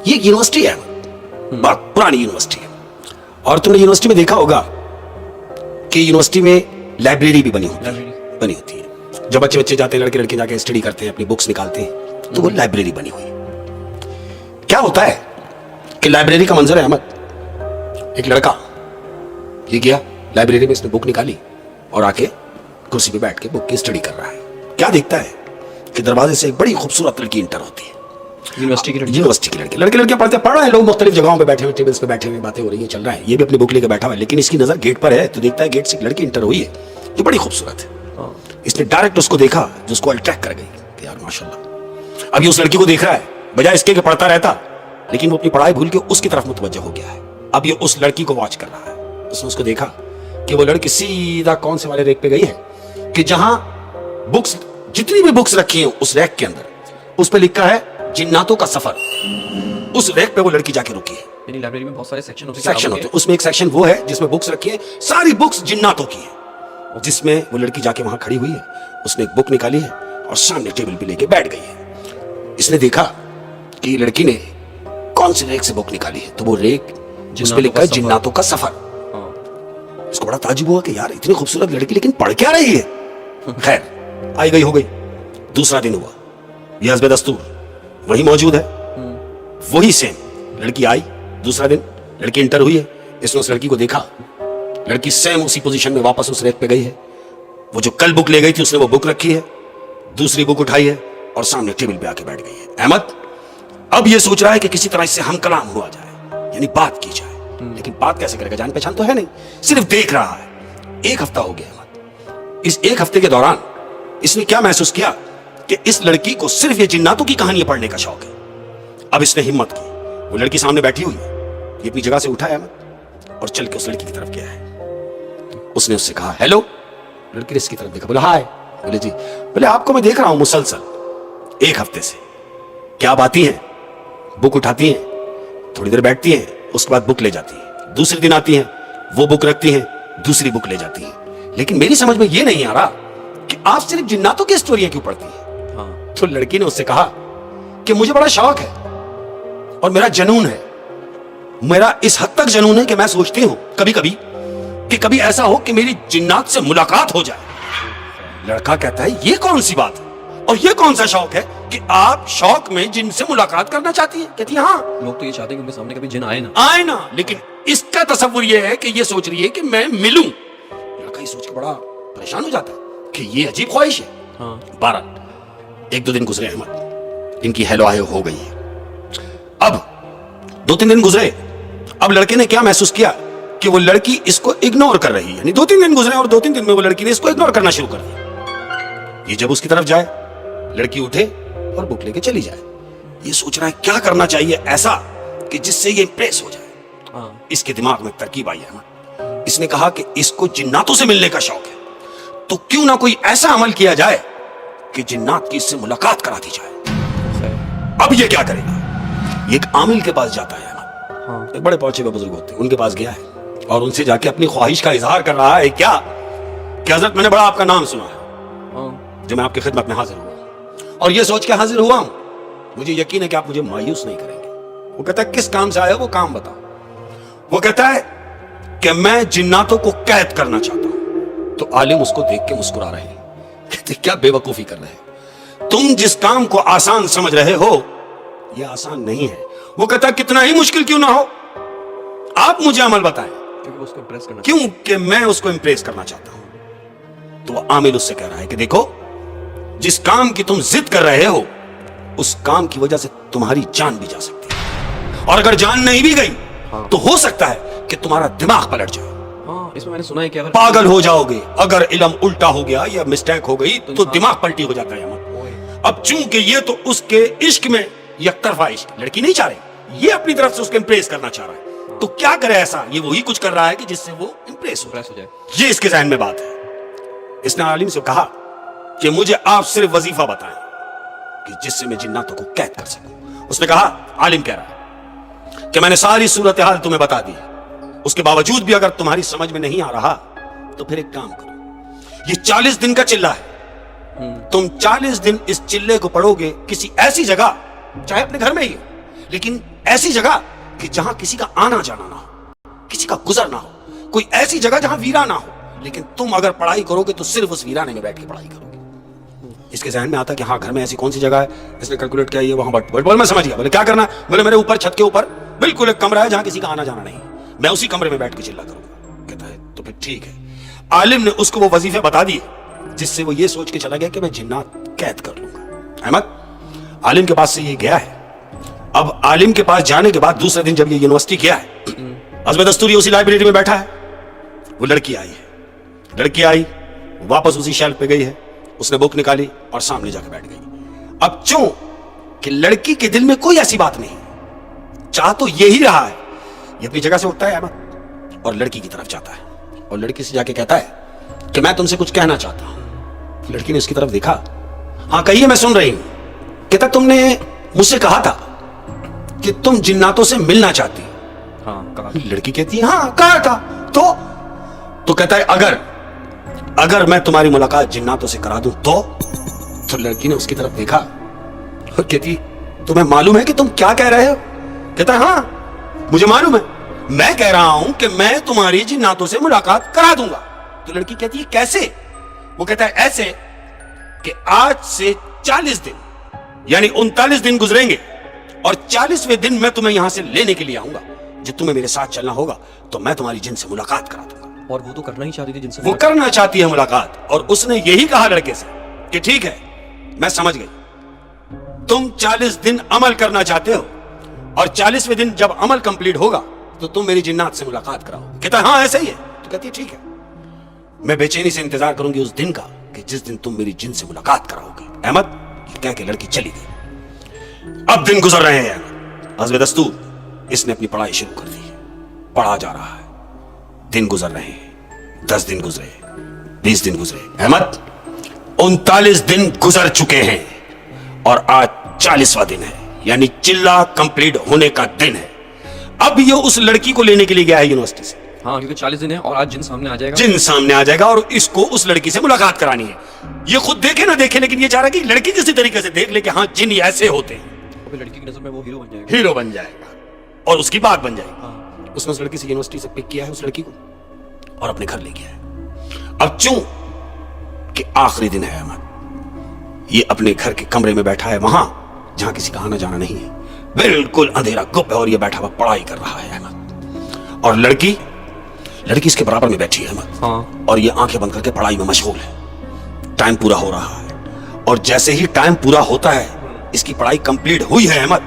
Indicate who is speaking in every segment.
Speaker 1: ये एक यूनिवर्सिटी है, बहुत पुरानी यूनिवर्सिटी है। और तुमने यूनिवर्सिटी में देखा होगा कि यूनिवर्सिटी में लाइब्रेरी भी बनी होती है। जब बच्चे बच्चे जाते हैं, लड़के लड़के जाके स्टडी करते हैं, अपनी बुक्स निकालते हैं, तो वो लाइब्रेरी बनी हुई है। क्या होता है कि लाइब्रेरी का मंजर है अहमद, एक लड़का ये गया लाइब्रेरी में, इसने बुक निकाली और आके कुर्सी पे बैठ के बुक की स्टडी कर रहा है। क्या देखता है कि दरवाजे से एक बड़ी खूबसूरत लड़की इंटर होती है, यूनिवर्सिटी की लड़की। लड़के लड़के पढ़ रहे हैं, लोग मुख्तलिफ जगहों पे बैठे हुए, टेबल्स पे बैठे हुए, बातें हो रही है, चल रहा है। ये भी अपनी बुक लेकर बैठा हुआ है, लेकिन इसकी नजर गेट पर है, तो देखता है गेट से एक लड़की इंटर हुई है जो बड़ी खूबसूरत है। इसने डायरेक्ट उसको देखा, जो उसको अट्रैक्ट कर गई कि यार माशाल्लाह। अब ये उस लड़की को देख रहा है, बजाय इसके कि पढ़ता रहता, लेकिन वो अपनी पढ़ाई भूल के उसकी तरफ मुतवज्जह हो गया है। अब ये उस लड़की को वॉच कर रहा है। उसने उसको देखा कि वो लड़की सीधा कौन से वाले रैक पे गई है कि जहां बुक्स, जितनी भी बुक्स रखी हैं उस रैक के अंदर, उस पे लिखा है जिन्नातों का सफर। उस रैक पे वो लड़की जाके रुकी है।
Speaker 2: यानी लाइब्रेरी में बहुत सारे सेक्शन होते हैं।
Speaker 1: उसमें एक सेक्शन वो है जिसमें बुक्स रखी है, सारी बुक्स जिन्नातों की है, जिसमें वो लड़की जाके वहां खड़ी हुई है। उसने एक बुक निकाली है और सामने टेबल पे लेके बैठ गई है। इसने देखा कि लड़की ने कौन सी रैक से बुक निकाली है, तो वो रैक जिस पे लिखा है जिन्नातों का सफर। इसको बड़ा ताज्जुब हुआ कि यार इतनी खूबसूरत लड़की, लेकिन पढ़ क्या रही है। खैर आई गई हो गई। दूसरा दिन हुआ, ये हस्बे दस्तूर वही मौजूद है, वही सेम लड़की आई। दूसरा दिन लड़की इंटर हुई है, इसने उस लड़की को देखा, लड़की सेम उसी पोजीशन में वापस उस रैक पे गई है। वो जो कल बुक ले गई थी उसने वो बुक रखी है, दूसरी बुक उठाई है और सामने टेबल पे आके बैठ गई है। अहमद अब ये सोच रहा है कि किसी तरह इससे हम कलाम हुआ जाए, यानी बात की जाए, लेकिन बात कैसे करेगा, जान पहचान तो है नहीं, सिर्फ देख रहा है। एक हफ्ता हो गया अहमद। इस एक हफ्ते के दौरान इसने क्या महसूस किया कि इस लड़की को सिर्फ ये जिन्नातों की कहानियां पढ़ने का शौक है। अब इसने हिम्मत की, वो लड़की सामने बैठी हुई है, ये अपनी जगह से उठा है अहमद और चल के उस लड़की की तरफ गया है। उसने उससे कहा हेलो। लड़की ने इसकी तरफ देखा, बोला हाय। बोले जी। बोले आपको मैं देख रहा हूं मुसलसल एक हफ्ते से। क्या आप आती हैं, बुक उठाती हैं, थोड़ी देर बैठती हैं, उसके बाद बुक ले जाती हैं, दूसरे दिन आती हैं, वो बुक रखती हैं, दूसरी बुक ले जाती हैं, लेकिन मेरी समझ में ये नहीं आ रहा कि आप सिर्फ जिन्नातों की स्टोरियां क्यों पढ़ती हैं। तो लड़की ने उससे कहा कि मुझे बड़ा शौक है और मेरा जनून है, मेरा इस हद तक जनून है कि मैं सोचती हूं कभी कभी कि कभी ऐसा हो कि मेरी जिन्नात से मुलाकात हो जाए। लड़का कहता है ये कौन सी बात है और ये कौन सा शौक है कि आप शौक में जिनसे मुलाकात करना चाहती हैं। कहती है हाँ,
Speaker 2: लोग तो ये चाहते हैं कि उनके सामने कभी जिन
Speaker 1: आए ना, लेकिन इसका तसव्वुर ये है कि ये सोच रही है कि मैं मिलूं। लड़का ये सोच के बड़ा परेशान हो जाता है कि ये अजीब ख्वाहिश है। बहरहाल एक दो दिन गुजरे अहमद, इनकी हेलो आयो हो गई है। अब दो तीन दिन गुजरे, अब लड़के ने क्या महसूस किया कि वो लड़की इसको इग्नोर कर रही है। यानी दो तीन दिन गुजरे और दो तीन दिन में वो लड़की ने इसको इग्नोर करना शुरू कर दिया। ये जब उसकी तरफ जाए, लड़की उठे और बुक लेके चली जाए। ये सोच रहा है क्या करना चाहिए ऐसा कि जिससे ये इंप्रेस हो जाए। इसके दिमाग में तरकीब आई है। इसने कहा कि इसको जिन्नातों से मिलने का शौक है, तो क्यों ना कोई ऐसा अमल किया जाए कि जिन्नात की इससे मुलाकात करा दी जाए। अब ये क्या करेगा, ये एक आमिल के पास जाता है। एक बड़े पहुंचे हुए बुजुर्ग होते हैं, उनके पास गया है और उनसे जाके अपनी ख्वाहिश का इजहार कर रहा है क्या कि हजरत मैंने बड़ा आपका नाम सुना है, जो मैं आपकी खिदमत में हाजिर हुआ और ये सोच के हाजिर हुआ हूं, मुझे यकीन है कि आप मुझे मायूस नहीं करेंगे। वो कहता है किस काम से आए हो, वो काम बताओ। वो कहता है कि मैं जिन्नातों को कैद करना चाहता हूं। तो आलिम उसको देख के मुस्कुरा रहे हैं, कहते क्या बेवकूफी कर रहे हैं, तुम जिस काम को आसान समझ रहे हो यह आसान नहीं है। वो कहता है कितना ही मुश्किल क्यों ना हो, आप मुझे अमल बताएं,
Speaker 2: उसको इम्प्रेस करना,
Speaker 1: क्योंकि मैं उसको इंप्रेस करना चाहता हूं। तो वो आमिल उससे कह रहा है कि देखो जिस काम की तुम जिद कर रहे हो उस काम की वजह से तुम्हारी जान भी जा सकती है, और अगर जान नहीं भी गई तो हो सकता है कि तुम्हारा दिमाग पलट जाए।
Speaker 2: इसमें मैंने सुना है कि अगर
Speaker 1: पागल हो जाओगे, अगर इल्म उल्टा हो गया या मिस्टेक हो गई तो दिमाग पलटी हो जाता है। अब चूंकि ये तो उसके इश्क में यकतरफा इश्क, लड़की नहीं चाह रही, ये अपनी तरफ से उसको इंप्रेस करना चाह रहा है, तो क्या करे ऐसा, ये वही कुछ कर रहा है कि जिससे वो इंप्रेस हो जाए। ये इसके ज़हन में बात है। इसने आलिम से कहा कि मुझे आप सिर्फ वजीफा बताएं कि जिससे मैं जिन्नातों को कैद कर सकूं। उसने कहा, आलिम कह रहा है कि मैंने सारी सूरत हाल तुम्हें बता दी, उसके बावजूद भी अगर तुम्हारी समझ में नहीं आ रहा तो फिर एक काम करो, ये 40 दिन का चिल्ला है, तुम 40 दिन इस चिल्ले को पढ़ोगे किसी ऐसी जगह, चाहे अपने घर में ही हो, लेकिन ऐसी जगह कि जहां किसी का आना जाना ना हो, किसी का गुजर ना हो, कोई ऐसी जगह जहां वीरा ना हो, लेकिन तुम अगर पढ़ाई करोगे तो सिर्फ उस वीराने में बैठ के पढ़ाई करोगे। इसके जहन में आता कि हाँ घर में ऐसी कौन सी जगह है, इसने कैलकुलेट किया ये वहां बोले मैं समझ गया। बोले क्या करना है? बोले मेरे ऊपर छत के ऊपर बिल्कुल एक कमरा है जहां किसी का आना जाना नहीं, मैं उसी कमरे में बैठ के चिल्ला करूंगा। कहता है तो फिर ठीक है। आलिम ने उसको वो वजीफे बता दिए जिससे वो ये सोच के चला गया कि मैं जिन्नात कैद कर लूंगा। अहमद आलिम के पास से ये गया है। अब आलिम के पास जाने के बाद दूसरे दिन जब ये यूनिवर्सिटी गया है, अज़्म दस्तूरी उसी लाइब्रेरी में बैठा है, वो लड़की आई है। लड़की आई वापस उसी शेल्फ पे गई है, उसने बुक निकाली और सामने जाकर बैठ गई। अब क्यों कि लड़की के दिल में कोई ऐसी बात नहीं, चाह तो यही रहा है। ये अपनी जगह से उठता है अहमद और लड़की की तरफ जाता है और लड़की से जाके कहता है कि मैं तुमसे कुछ कहना चाहता हूं। लड़की ने उसकी तरफ देखा, हाँ कहिए मैं सुन रही हूं। कहता तुमने मुझसे कहा था कि तुम जिन्नातों से मिलना चाहती।
Speaker 2: हाँ कहा।
Speaker 1: लड़की कहती है हाँ कहा था। तो कहता है अगर मैं तुम्हारी मुलाकात जिन्नातों से करा दूं तो लड़की ने उसकी तरफ देखा और कहती तुम्हें मालूम है कि तुम क्या कह रहे हो? कहता है हाँ मुझे मालूम है, मैं कह रहा हूं कि मैं तुम्हारी जिन्नातों से मुलाकात करा दूंगा। तो लड़की कहती है कैसे? वो कहता है ऐसे कि आज से 40 दिन यानी 39 दिन गुजरेंगे और 40वें दिन मैं तुम्हें यहां से लेने के लिए आऊंगा। जब तुम्हें मेरे साथ चलना होगा तो मैं तुम्हारी जिन से मुलाकात करा दूंगा।
Speaker 2: और वो तो करना ही चाहती थी जिनसे
Speaker 1: वो करना चाहती है मुलाकात, और उसने यही कहा लड़के से कि ठीक है मैं समझ गई, तुम 40 दिन अमल करना चाहते हो और 40वें दिन जब अमल कंप्लीट होगा तो तुम मेरी जिन्नात से मुलाकात कराओ। कहता है हाँ ऐसा ही है। तो कहती है ठीक है, मैं बेचैनी से इंतजार करूंगी उस दिन का कि जिस दिन तुम मेरी जिन से मुलाकात कराओगे। अहमद ये कह के लड़की चली गई। अब दिन गुजर रहे हैं। अज़्म दस्तूर इसने अपनी पढ़ाई शुरू कर दी है, पढ़ा जा रहा है। दिन गुजर रहे हैं, 10 दिन गुजरे, 20 दिन गुजरे। अहमद 39 दिन गुजर चुके हैं और आज 40वां दिन है, यानी चिल्ला कंप्लीट होने का दिन है। अब ये उस लड़की को लेने के लिए गया है यूनिवर्सिटी से।
Speaker 2: हाँ क्योंकि 40 दिन है और आज जिन सामने आ जाएगा।
Speaker 1: जिन सामने आ जाएगा और इसको उस लड़की से मुलाकात करानी है। ये खुद देखे ना देखे, लेकिन ये चाह रहा है कि लड़की किसी तरीके से देख ले कि हाँ जिन ऐसे होते हैं।
Speaker 2: तो लड़की की नजर में वो हीरो बन जाएगा।
Speaker 1: हीरो बन जाएगा और उसकी बात बन जाएगी।
Speaker 2: हाँ।
Speaker 1: उसने उस लड़की से यूनिवर्सिटी से पिक किया है उस लड़की को और अपने घर ले गया है। अब क्यों कि आखिरी दिन है अहमद, ये अपने घर के कमरे में बैठा है, वहां जहां किसी का आना जाना नहीं है, बिल्कुल अंधेरा गुप है और ये बैठा हुआ पढ़ाई कर रहा है अहमद। और लड़की इसके बराबर में बैठी है अहमद।
Speaker 2: हाँ।
Speaker 1: और ये आंखें बंद करके पढ़ाई में मशगूल है। टाइम पूरा हो रहा है और जैसे ही टाइम पूरा होता है, इसकी पढ़ाई कंप्लीट हुई है अहमद,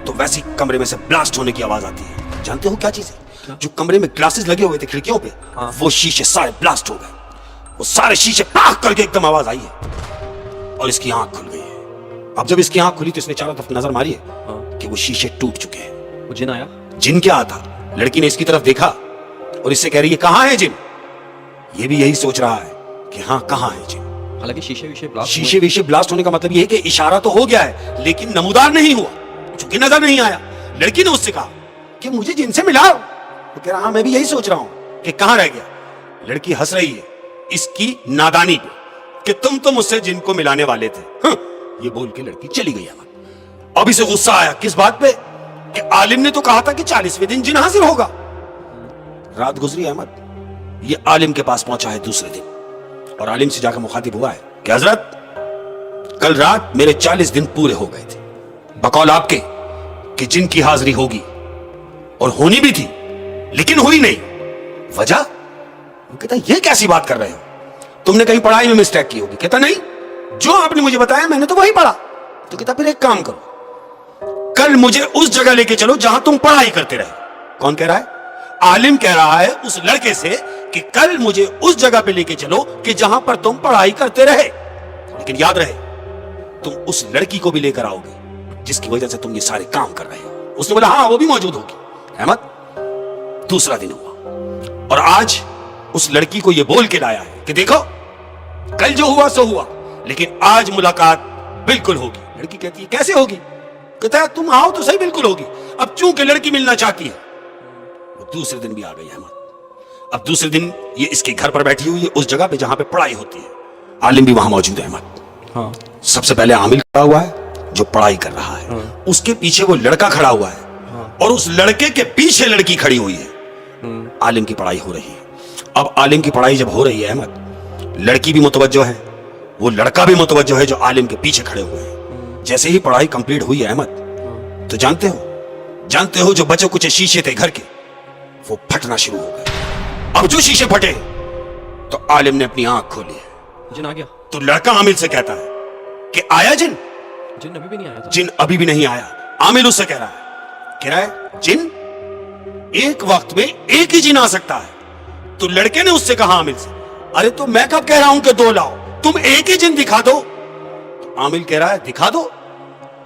Speaker 1: तो वैसी कमरे में से ब्लास्ट होने की आवाज आती है। जानते हो क्या चीज है? जो कमरे में ग्लासेस लगे हुए थे खिड़कियों पे, वो शीशे सारे ब्लास्ट हो गए। वो सारे शीशे पाक करके एकदम आवाज आई है और इसकी आंख खुल गई है। अब जब इसकी आंख खुली तो इसने चारों तरफ नजर मारी है कि वो शीशे टूट चुके हैं।
Speaker 2: वो जिन आया।
Speaker 1: जिन क्या आता? लड़की ने इसकी तरफ देखा और इससे कह रही है कहां है जिन? ये भी यही सोच रहा है कि हाँ कहां है जिन।
Speaker 2: हालांकि शीशे
Speaker 1: विशे ब्लास्ट होने का मतलब ये है कि इशारा तो हो गया है लेकिन नमूदार नहीं हुआ, चूंकि नजर नहीं आया। लड़की ने उससे कहा कि मुझे जिनसे मिलाओ। तो कह रहा हाँ मैं भी यही सोच रहा हूं कि कहां रह गया। लड़की हंस रही है इसकी नादानी पे कि तुम तो मुझसे जिनको मिलाने वाले थे। ये बोल के लड़की चली गई। अब इसे गुस्सा आया किस बात पे कि आलिम ने तो कहा था कि 40वें दिन जिन हाजिर होगा। रात गुजरी अहमद, ये आलिम के पास पहुंचा है दूसरे दिन और आलिम से जाकर मुखातिब हुआ है कि हजरत कल रात मेरे 40 दिन पूरे हो गए थे बकौल आपके कि जिन की हाजिरी होगी और होनी भी थी लेकिन हुई नहीं। वजह? वो कहता ये कैसी बात कर रहे हो, तुमने कहीं पढ़ाई में मिस्टेक की होगी। कहता नहीं, जो आपने मुझे बताया मैंने तो वही पढ़ा। तो कहता फिर एक काम करो, कल मुझे उस जगह लेके चलो जहां तुम पढ़ाई करते रहे। कौन कह रहा है? आलिम कह रहा है उस लड़के से कि कल मुझे उस जगह पे लेके चलो कि जहां पर तुम पढ़ाई करते रहे, लेकिन याद रहे तुम उस लड़की को भी लेकर आओगे जिसकी वजह से तुम ये सारे काम कर रहे हो। उसने बोला हाँ वो भी मौजूद होगी। अहमद दूसरा दिन हुआ और आज उस लड़की को ये बोल के लाया है कि देखो कल जो हुआ सो हुआ, लेकिन आज मुलाकात बिल्कुल होगी। लड़की कहती है कैसे होगी? कहता है तुम आओ तो सही बिल्कुल होगी। अब चूंकि लड़की मिलना चाहती है, वो दूसरे दिन भी आ गई अहमद। अब दूसरे दिन ये इसके घर पर बैठी हुई है उस जगह पे जहां पे पढ़ाई होती है। आलिम भी वहां मौजूद है अहमद।
Speaker 2: हाँ।
Speaker 1: सबसे पहले आमिल खड़ा हुआ है जो पढ़ाई कर रहा है, उसके पीछे वो लड़का खड़ा हुआ है और उस लड़के के पीछे लड़की खड़ी हुई है। आलिम की पढ़ाई हो रही है। अब आलिम की पढ़ाई जब हो रही है अहमद, लड़की भी मुतवज्जो है, वो लड़का भी मुतवज्जो है जो आलिम के पीछे खड़े हुए हैं। जैसे ही पढ़ाई कंप्लीट हुई है अहमद, तो जानते हो जो बचे कुछ शीशे थे घर के, वो फटना शुरू हो गए। अब जो शीशे फटे तो आलिम ने अपनी आंख खोली,
Speaker 2: जिन आ गया।
Speaker 1: तो लड़का आमिल से कहता है कि आया जिन?
Speaker 2: जिन अभी भी नहीं आया था।
Speaker 1: जिन अभी भी नहीं आया। आमिल उससे कह रहा है जिन एक वक्त में एक ही जिन आ सकता है। तो लड़के ने उससे कहा आमिल से, अरे तो मैं कब कह रहा हूं कि 2 लाओ, तुम एक ही जिन दिखा दो। तो आमिल कह रहा है दिखा दो,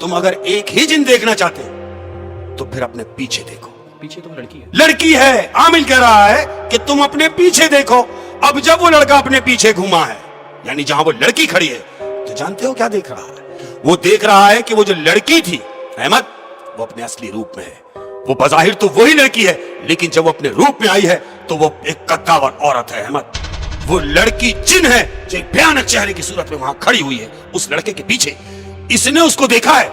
Speaker 1: तुम अगर एक ही जिन देखना चाहते हो तो फिर अपने पीछे देखो।
Speaker 2: पीछे तो लड़की है।
Speaker 1: लड़की है। आमिल कह रहा है कि तुम अपने पीछे देखो। अब जब वो लड़का अपने पीछे घूमा है, यानी जहां वो लड़की खड़ी है, तो जानते हो क्या देख रहा है? वो देख रहा है कि वो जो लड़की थी अहमद, वो अपने असली रूप में है। वो बज़ाहिर तो वही लड़की है, लेकिन जब वो अपने रूप में आई है तो वो एक कद्दावर औरत है अहमद। वो लड़की जिन है जो एक भयानक चेहरे की सूरत में वहां खड़ी हुई है उस लड़के के पीछे। इसने उसको देखा है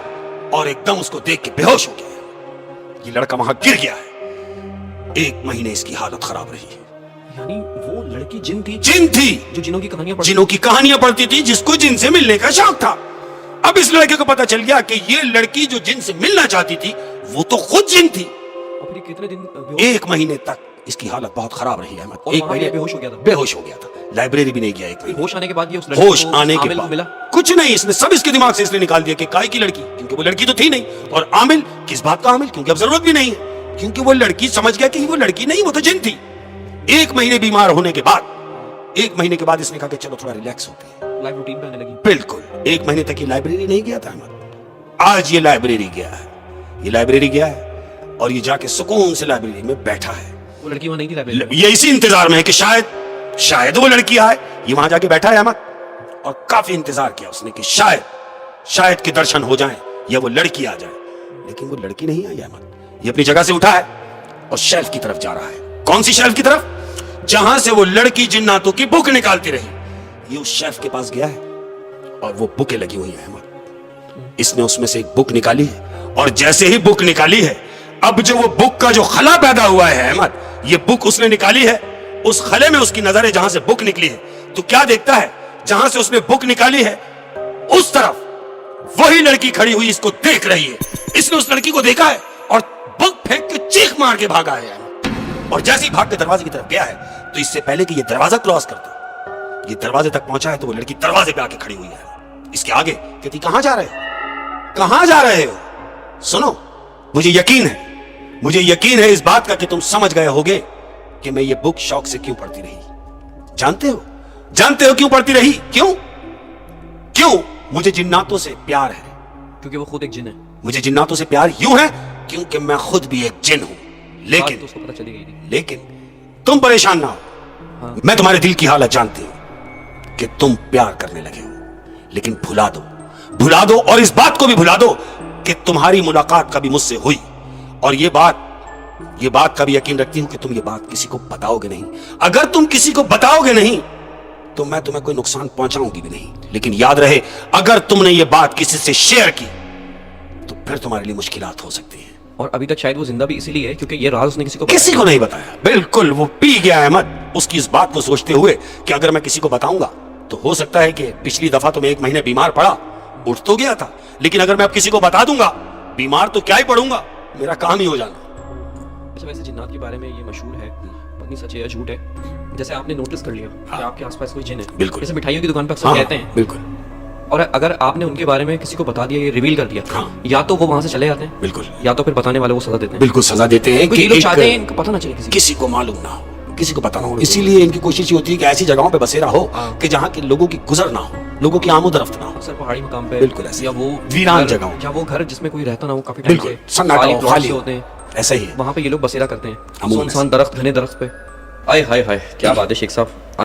Speaker 1: और एकदम उसको देख के बेहोश हो गया। ये लड़का वहां गिर गया है। 1 महीने इसकी हालत खराब रही है।
Speaker 2: यानी वो लड़की जिन थी जो जिनों की
Speaker 1: कहानियां पढ़ती थी, जिसको जिन से मिलने का शौक था। अब इस लड़के को पता चल गया कि ये लड़की जो जिन से मिलना चाहती थी वो तो खुद जिन थी।
Speaker 2: और फिर कितने दिन
Speaker 1: 1 महीने तक इसकी हालत बहुत खराब रही है।
Speaker 2: और
Speaker 1: 1 महीने
Speaker 2: बेहोश हो गया था।
Speaker 1: लाइब्रेरी भी नहीं गया 1 महीने।
Speaker 2: होश आने के बाद ये उस
Speaker 1: होश आने के
Speaker 2: बाद मिला
Speaker 1: कुछ नहीं, इसने सब इसके दिमाग से इसने निकाल दिया कि काय की लड़की, क्योंकि वो लड़की तो थी नहीं। और आमिल किस बात का आमिल, क्योंकि अब जरूरत भी नहीं है, क्योंकि वो लड़की समझ गया कि वो लड़की नहीं, वो तो जिन थी। 1 महीने बीमार होने के बाद, 1 महीने के बाद इसने कहा कि चलो थोड़ा रिलैक्स होते हैं,
Speaker 2: लाइफ रूटीन पे आने लगी।
Speaker 1: बिल्कुल। 1 महीने तक ये लाइब्रेरी नहीं गया था अहमद। आज ये लाइब्रेरी गया है। ये लाइब्रेरी गया है और ये जाके सुकून से लाइब्रेरी में बैठा है।
Speaker 2: वो लड़की वहां नहीं थी लाइब्रेरी में।
Speaker 1: ये इसी इंतजार में है कि शायद वो लड़की आए। ये वहां जाके बैठा है अहमद और काफी इंतजार किया उसने कि शायद के दर्शन हो जाएं या वो लड़की आ जाए। लेकिन वो लड़की नहीं आई अहमद। ये अपनी जगह से उठा है और शेल्फ की तरफ जा रहा है। कौन सी शेल्फ की तरफ? जहां से वो लड़की जिन्नातों की बुक निकालती रही। ये उस शेल्फ के पास गया है और वो बुकें लगी हुई हैं अहमद। इसने उसमें से एक बुक निकाली है और जैसे ही बुक निकाली है, अब जो वो बुक का जो खला पैदा हुआ है अहमद, ये बुक उसने निकाली है, उस खले में उसकी नजर है जहां से बुक निकली है। तो क्या देखता है? जहां से उसने बुक निकाली है उस तरफ वही लड़की खड़ी हुई इसको देख रही है। इसने उस लड़की को देखा है और बुक फेंक के चीख मार के भागा है। और जैसे ही भाग के दरवाजे की तरफ गया है, तो इससे पहले कि ये दरवाजा क्रॉस करता, ये दरवाजे तक पहुंचा है, तो वो लड़की दरवाजे पे आके खड़ी हुई है। इसके आगे कहती, कहां जा रहे हो? कहां जा रहे हो? सुनो, मुझे यकीन है इस बात का कि तुम समझ गए होगे कि मैं ये बुक शौक से क्यों पढ़ती रही। जानते हो क्यों पढ़ती रही? क्यों? मुझे जिन्नातों से प्यार है।
Speaker 2: क्योंकि वो खुद एक जिन है।
Speaker 1: मुझे जिन्नातों से प्यार यूं है क्योंकि मैं खुद भी एक जिन हूं। लेकिन
Speaker 2: तो उसको पता चली गई थी।
Speaker 1: लेकिन तुम परेशान ना हो।
Speaker 2: हाँ।
Speaker 1: मैं तुम्हारे दिल की हालत जानती हूं कि तुम प्यार करने लगे हो, लेकिन भुला दो और इस बात को भी भुला दो कि तुम्हारी मुलाकात कभी मुझसे हुई। और ये बात का भी यकीन रखती हूं कि तुम ये बात किसी को बताओगे नहीं। अगर तुम किसी को बताओगे नहीं तो मैं तुम्हें कोई नुकसान पहुंचाऊंगी भी नहीं। लेकिन याद रहे, अगर तुमने ये बात किसी से शेयर की तो फिर तुम्हारे लिए मुश्किलात हो सकती हैं।
Speaker 2: और अभी तक शायद वो जिंदा भी इसीलिए है क्योंकि ये राज उसने किसी को
Speaker 1: नहीं बताया। बिल्कुल, वो पी गया अहमद उसकी इस बात को सोचते हुए कि अगर मैं किसी को बताऊंगा तो हो सकता है कि पिछली दफा तो मैं 1 महीने बीमार पड़ा, उठ तो गया था, लेकिन अगर मैं अब किसी को बता दूंगा, बीमार तो क्या ही पड़ूंगा, मेरा काम ही हो जाना।
Speaker 2: अच्छा, वैसे जिन्नात के बारे में ये मशहूर है, पता नहीं सच है या झूठ है, जैसे आपने नोटिस कर लिया कि आपके आसपास कोई जिन है।
Speaker 1: बिल्कुल।
Speaker 2: जैसे मिठाइयों की दुकान पर अक्सर कहते हैं।
Speaker 1: बिल्कुल।
Speaker 2: और अगर आपने उनके बारे में किसी को बता दिया, ये रिवील कर दिया, या तो वो वहां से चले जाते हैं,
Speaker 1: बिल्कुल,
Speaker 2: या तो फिर बताने वाले को सजा देते हैं।
Speaker 1: बिल्कुल, सजा देते हैं
Speaker 2: कि लोग चाहते हैं इनको पता ना चले,
Speaker 1: किसी को मालूम ना हो, किसी को पता ना हो। इसीलिए इनकी कोशिश होती है कि ऐसी जगहों पे बसेरा हो कि जहाँ के लोगों की गुजर ना हो, लोगों की आमद-रफ्त ना हो।
Speaker 2: अक्सर पहाड़ी मकाम पे,
Speaker 1: बिल्कुल ऐसे,
Speaker 2: या वो
Speaker 1: वीरान जगहों,
Speaker 2: या वो घर जिसमें कोई रहता ना हो, काफी टाइम
Speaker 1: बिल्कुल सन्नाटा खाली
Speaker 2: होते हैं,
Speaker 1: ऐसा ही
Speaker 2: वहां पे ये लोग बसेरा करते हैं। सुनसान दरख्त, घने दरख्त पे। आय हाय हाय, क्या बात है शेख साहब।